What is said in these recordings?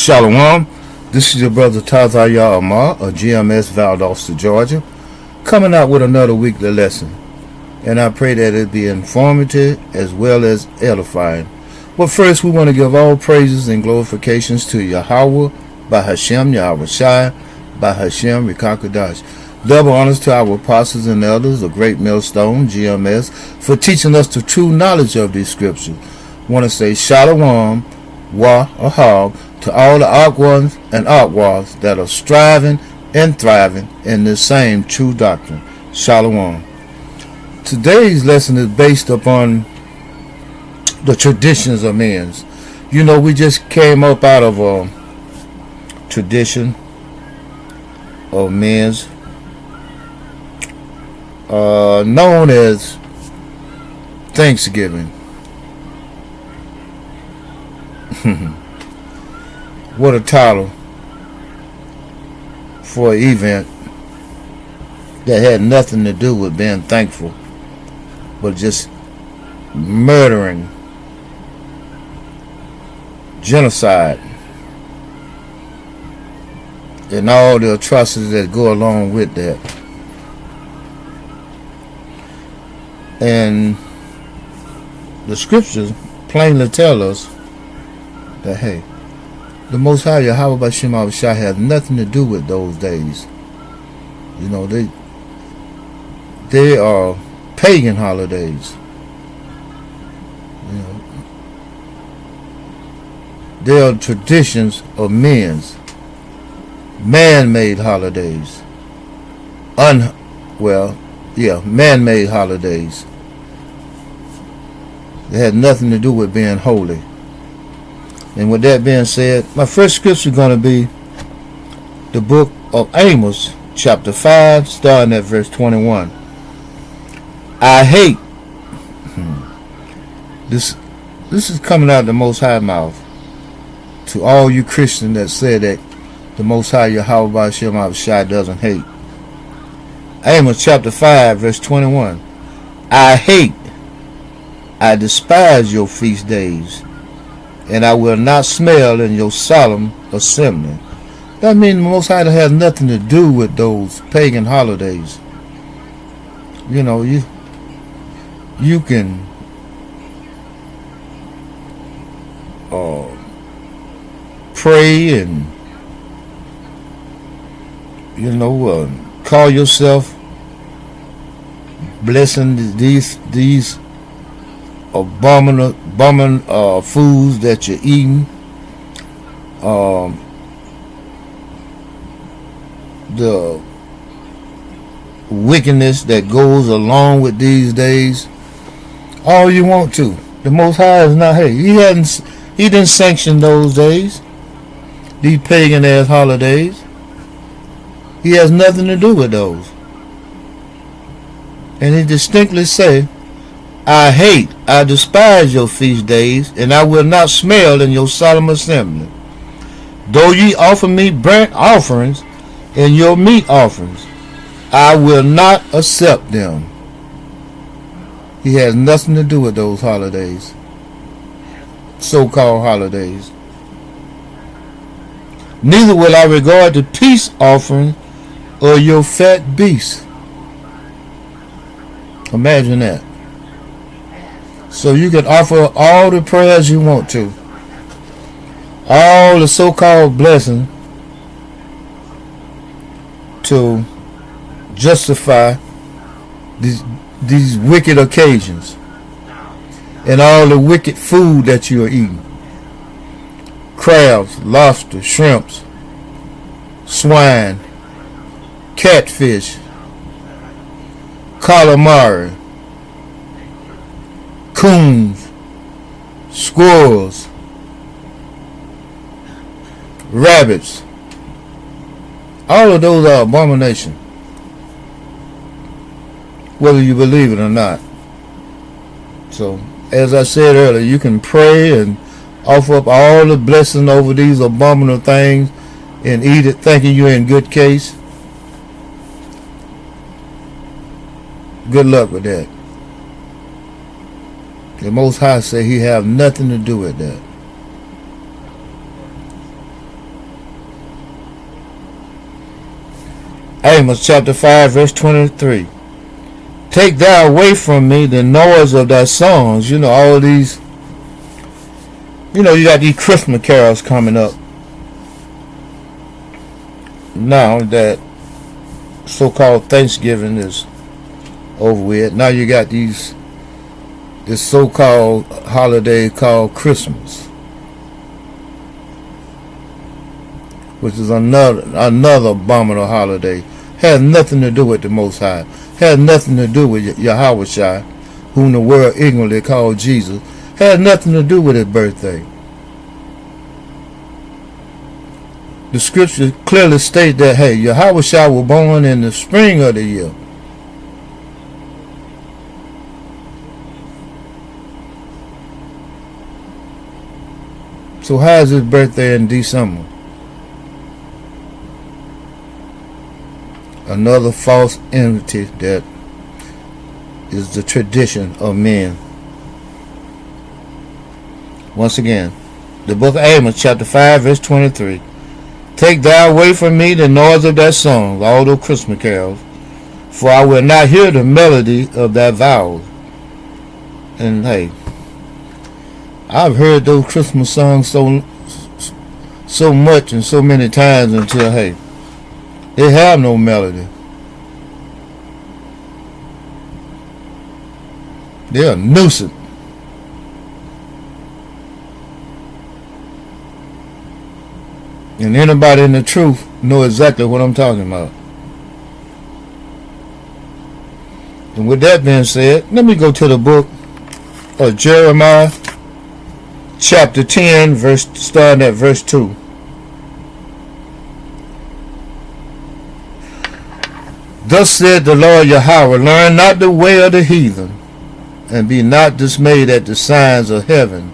Shalom. This is your brother Tazaya Amar of GMS Valdosta, Georgia, coming out with another weekly lesson. And I pray that it be informative as well as edifying. But first, we want to give all praises and glorifications to Yahweh, by Hashem, Yahweh Shai, by Hashem, Rikakadash. Double honors to our apostles and elders, a great millstone, GMS, for teaching us the true knowledge of these scriptures. I want to say Shalom, Wa, Ahab, to all the Ark ones and Arkwars that are striving and thriving in this same true doctrine. Shalom. Today's lesson is based upon the traditions of men. You know, we just came up out of a tradition of men's known as Thanksgiving. What a title for an event that had nothing to do with being thankful, but just murdering, genocide, and all the atrocities that go along with that. And the scriptures plainly tell us that, hey, the Most High Yahweh B'Shem Avishai has nothing to do with those days. You know, they are pagan holidays. You know, they are traditions of men's man-made holidays. Man-made holidays. They had nothing to do with being holy. And with that being said, my first scripture is going to be the book of Amos, chapter 5, starting at verse 21. I hate. This is coming out of the Most High mouth to all you Christians that say that the Most High Yahweh B'Shem Avishai doesn't hate. Amos chapter 5, verse 21. I hate, I despise your feast days, and I will not smell in your solemn assembly. That means the Most High has nothing to do with those pagan holidays. You know, you can pray and call yourself blessing these abominable foods that you're eating, the wickedness that goes along with these days, all you want to. The Most High is not here. He didn't sanction those days, these pagan ass holidays. He has nothing to do with those. And he distinctly say, I hate, I despise your feast days, and I will not smell in your solemn assembly. Though ye offer me burnt offerings and your meat offerings, I will not accept them. He has nothing to do with those holidays, so-called holidays. Neither will I regard the peace offering or your fat beasts. Imagine that. So you can offer all the prayers you want to, all the so-called blessings to justify these wicked occasions and all the wicked food that you are eating. Crabs, lobster, shrimps, swine, catfish, calamari, coons, squirrels, rabbits. All of those are abomination, whether you believe it or not. So, as I said earlier, you can pray and offer up all the blessing over these abominable things and eat it thinking you're in good case. Good luck with that. The Most High say he have nothing to do with that. Amos chapter 5 verse 23. Take thou away from me the noise of thy songs. All these, you got these Christmas carols coming up. Now that so-called Thanksgiving is over with, now you got this so-called holiday called Christmas, which is another abominable holiday. Has nothing to do with the Most High. Has nothing to do with Yahushua, whom the world ignorantly called Jesus. Has nothing to do with his birthday. The scripture clearly states that, hey, Yahushua was born in the spring of the year. So how is his birthday in December? Another false entity that is the tradition of men. Once again, the book of Amos chapter 5 verse 23. Take thou away from me the noise of thy songs, all those Christmas carols, for I will not hear the melody of thy vows. And hey, I've heard those Christmas songs so much and so many times until, hey, they have no melody. They're a nuisance. And anybody in the truth know exactly what I'm talking about. And with that being said, let me go to the book of Jeremiah chapter 10, starting at verse 2. Thus said the Lord Yahweh, learn not the way of the heathen, and be not dismayed at the signs of heaven,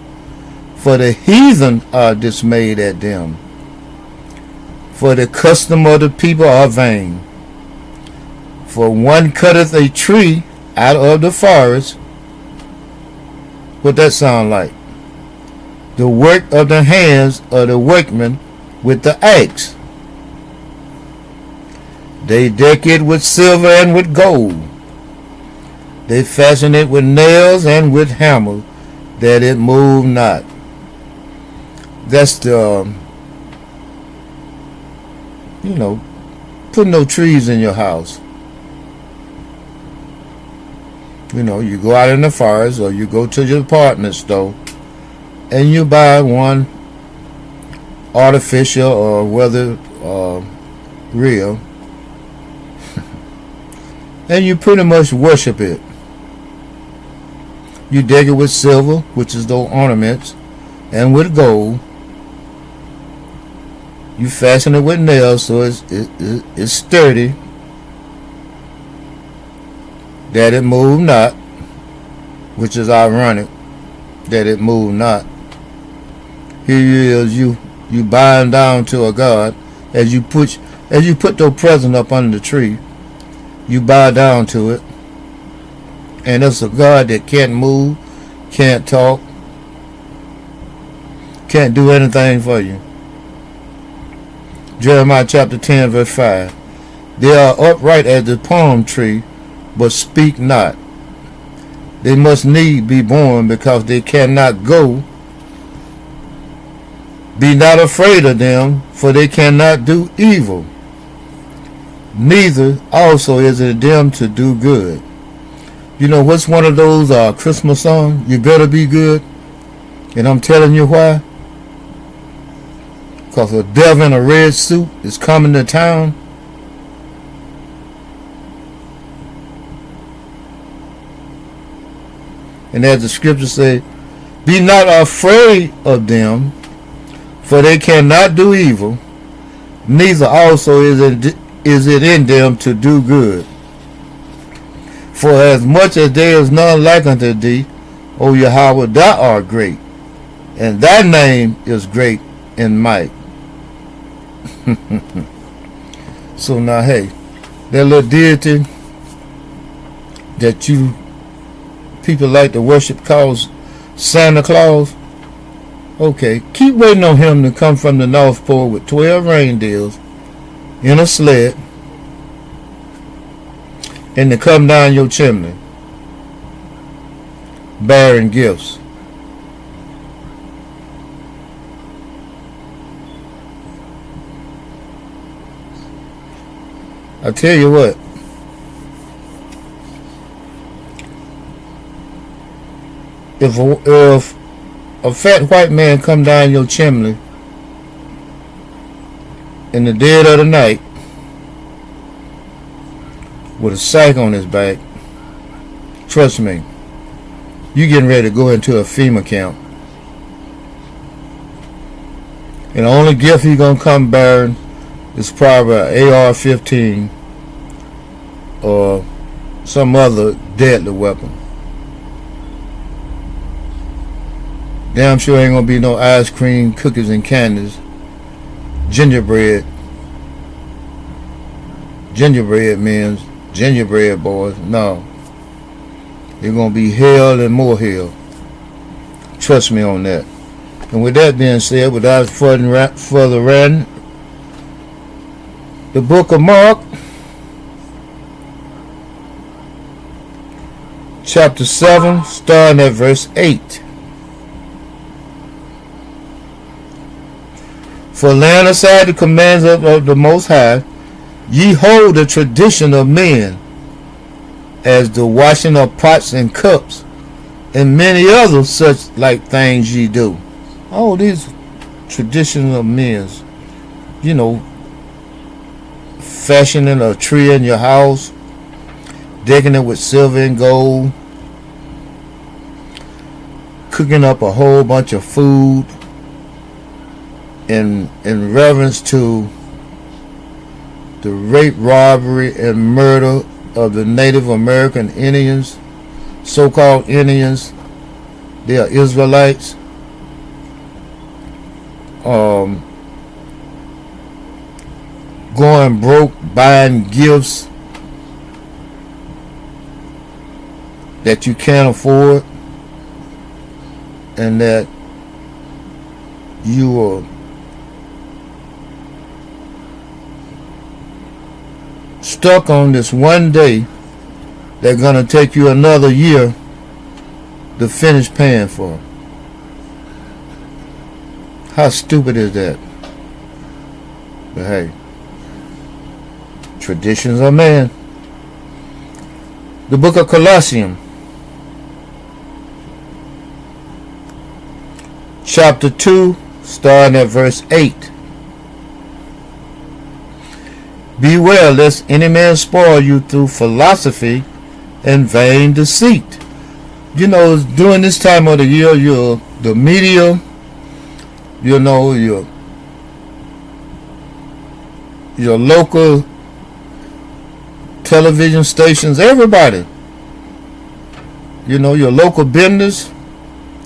for the heathen are dismayed at them. For the custom of the people are vain. For one cutteth a tree out of the forest. What that sound like? The work of the hands of the workman with the axe. They deck it with silver and with gold. They fasten it with nails and with hammers, that it move not. That's the, put no trees in your house. You go out in the forest or you go to your department store and you buy one artificial or whether real, and you pretty much worship it. You deck it with silver, which is those ornaments, and with gold. You fasten it with nails so it's sturdy, that it move not, which is ironic, that it move not. Here is you bowing down to a God as you put your present up under the tree. You bow down to it, and it's a God that can't move, can't talk, can't do anything for you. Jeremiah chapter 10 verse 5. They are upright as the palm tree, but speak not. They must need be born, because they cannot go. Be not afraid of them, for they cannot do evil. Neither also is it them to do good. What's one of those Christmas songs? You better be good. And I'm telling you why. Because a devil in a red suit is coming to town. And as the scriptures say, be not afraid of them, for they cannot do evil. Neither also is it in them to do good. For as much as there is none like unto thee, O Yahweh, thou art great, and thy name is great in might. So now, hey, that little deity that you people like to worship calls Santa Claus, okay, keep waiting on him to come from the North Pole with 12 reindeers in a sled and to come down your chimney bearing gifts. I tell you what, if a fat white man come down your chimney in the dead of the night with a sack on his back, trust me, you getting ready to go into a FEMA camp. And the only gift he gonna come bearing is probably an AR-15 or some other deadly weapon. Damn sure ain't gonna be no ice cream, cookies and candies, gingerbread. Gingerbread means gingerbread boys. No. You're gonna be hell and more hell. Trust me on that. And with that being said, without further ado, the book of Mark, chapter 7, starting at verse 8. For laying aside the commands of the Most High, ye hold the tradition of men, as the washing of pots and cups, and many other such like things ye do. All these traditions of men, you know, fashioning a tree in your house, decking it with silver and gold, cooking up a whole bunch of food in reverence to the rape, robbery, and murder of the Native American Indians, so-called Indians. They are Israelites. Going broke, buying gifts that you can't afford, and that you are stuck on this one day that's gonna take you another year to finish paying for. How stupid is that? But hey, traditions of man. The book of Colossians, chapter 2, starting at verse 8. Beware lest any man spoil you through philosophy and vain deceit. You know, during this time of the year, the media, you know, your local television stations, everybody, you know, your local business,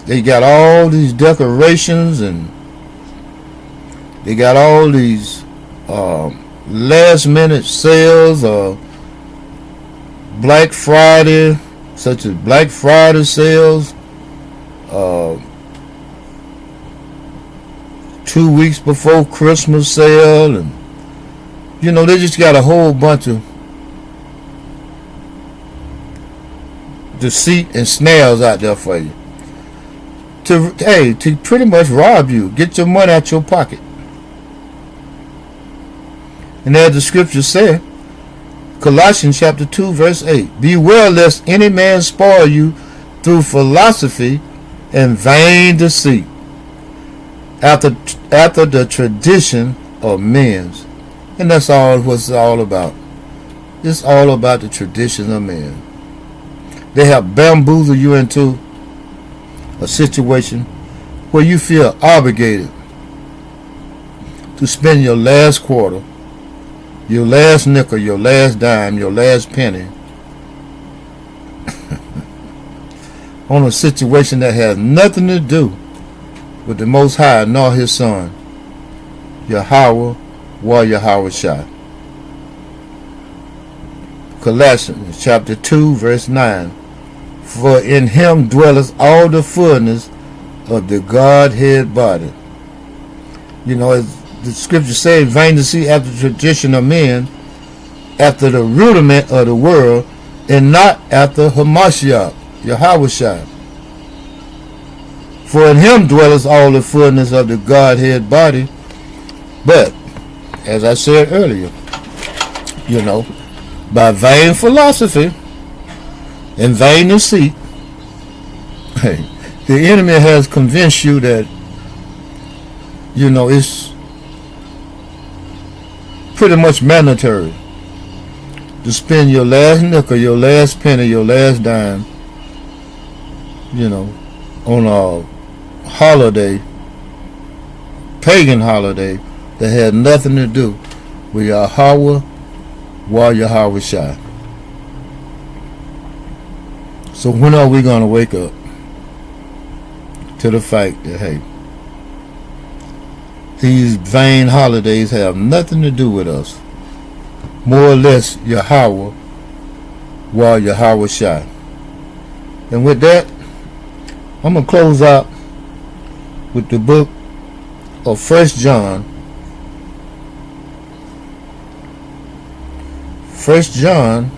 they got all these decorations, and they got all these last minute sales of Black Friday, such as Black Friday sales, 2 weeks before Christmas sale, and you know, they just got a whole bunch of deceit and snares out there for you to pretty much rob you, get your money out your pocket. And as the scripture said, Colossians chapter 2 verse 8, beware lest any man spoil you through philosophy and vain deceit, after the tradition of men. And that's all what it's all about. It's all about the tradition of men. They have bamboozled you into a situation where you feel obligated to spend your last quarter, your last nickel, your last dime, your last penny on a situation that has nothing to do with the Most High nor His Son, Yahweh Shai. Colossians chapter 2 verse 9. For in Him dwelleth all the fullness of the Godhead body. You know, as the scripture says, vain to see after the tradition of men, after the rudiment of the world, and not after Hamashiach, Yahushua. For in him dwelleth all the fullness of the Godhead body. But, as I said earlier, by vain philosophy and vain deceit, the enemy has convinced you that, it's pretty much mandatory to spend your last nickel, your last penny, your last dime, on a holiday, pagan holiday that had nothing to do with Yahweh or Yahushua. So when are we going to wake up to the fact that, hey, these vain holidays have nothing to do with us, more or less Yahweh or Yahushua? And with that, I'm going to close out with the book of 1 John. 1 John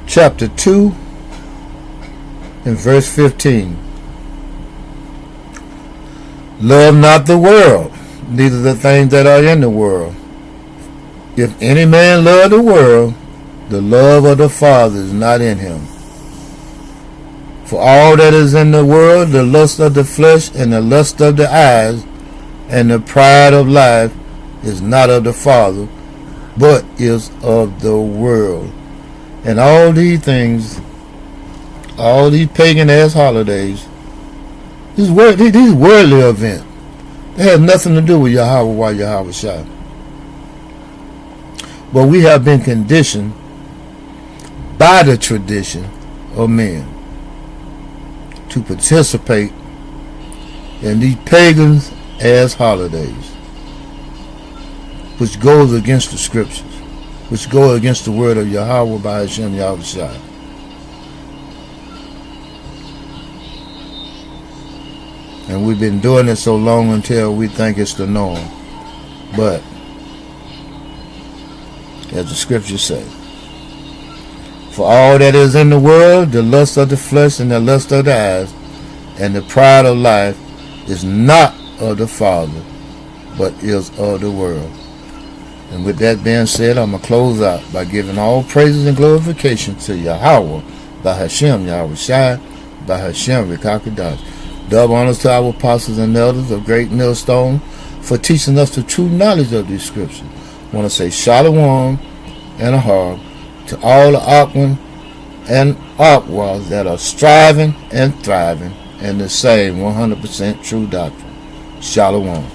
chapter 2 and verse 15. Love not the world, neither the things that are in the world. If any man love the world, the love of the Father is not in him. For all that is in the world, the lust of the flesh and the lust of the eyes and the pride of life is not of the Father, but is of the world. And all these things, all these pagan ass holidays, these worldly events, they have nothing to do with Yahweh or Yahushua. But we have been conditioned by the tradition of men to participate in these pagans as holidays, which goes against the scriptures, which go against the word of Yahweh by Hashem Yahushua. And we've been doing it so long until we think it's the norm. But, as the scriptures say, for all that is in the world, the lust of the flesh and the lust of the eyes and the pride of life is not of the Father, but is of the world. And with that being said, I'm going to close out by giving all praises and glorification to Yahweh, by Hashem Yahushua, by Hashem Rikakadash. Double honors to our apostles and elders of Great Millstone for teaching us the true knowledge of these scriptures. I want to say Shalom and Ahar to all the Aquan and Aquas that are striving and thriving in the same 100% true doctrine. Shalom.